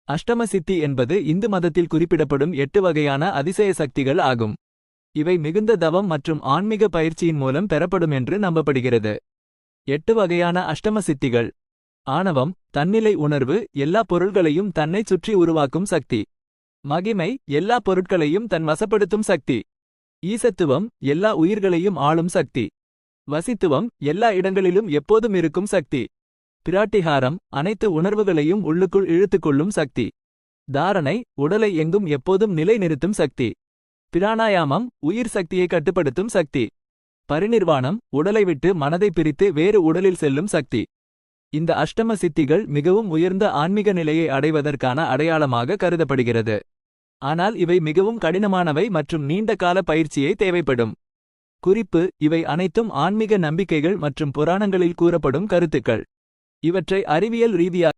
அஷ்டம சித்தி என்பது இந்து மதத்தில் குறிப்பிடப்படும் 8 வகையான அதிசய சக்திகள் ஆகும். இவை மிகுந்த தவம் மற்றும் ஆன்மீக பயிற்சியின் மூலம் பெறப்படும் என்று நம்பப்படுகிறது. 8 வகையான அஷ்டம சித்திகள். ஆணவம், தன்னிலை உணர்வு, எல்லா பொருள்களையும் தன்னைச் சுற்றி உருவாக்கும் சக்தி. மகிமை, எல்லா பொருட்களையும் தன் வசப்படுத்தும் சக்தி. ஈசத்துவம், எல்லா உயிர்களையும் ஆளும் சக்தி. வசித்துவம், எல்லா இடங்களிலும் எப்போதும் இருக்கும் சக்தி. பிராட்டிஹாரம், அனைத்து உணர்வுகளையும் உள்ளுக்குள் இழுத்துக்கொள்ளும் சக்தி. தாரணை, உடலை எங்கும் எப்போதும் நிலைநிறுத்தும் சக்தி. பிராணாயாமம், உயிர் சக்தியை கட்டுப்படுத்தும் சக்தி. பரிநிர்வாணம், உடலை விட்டு மனதை பிரித்து வேறு உடலில் செல்லும் சக்தி. இந்த அஷ்டம சித்திகள் மிகவும் உயர்ந்த ஆன்மீக நிலையை அடைவதற்கான அடையாளமாக கருதப்படுகிறது. ஆனால் இவை மிகவும் கடினமானவை மற்றும் நீண்ட கால பயிற்சியை தேவைப்படும். குறிப்பு: இவை அனைத்தும் ஆன்மீக நம்பிக்கைகள் மற்றும் புராணங்களில் கூறப்படும் கருத்துக்கள். இவற்றை அறிவியல் ரீதியாக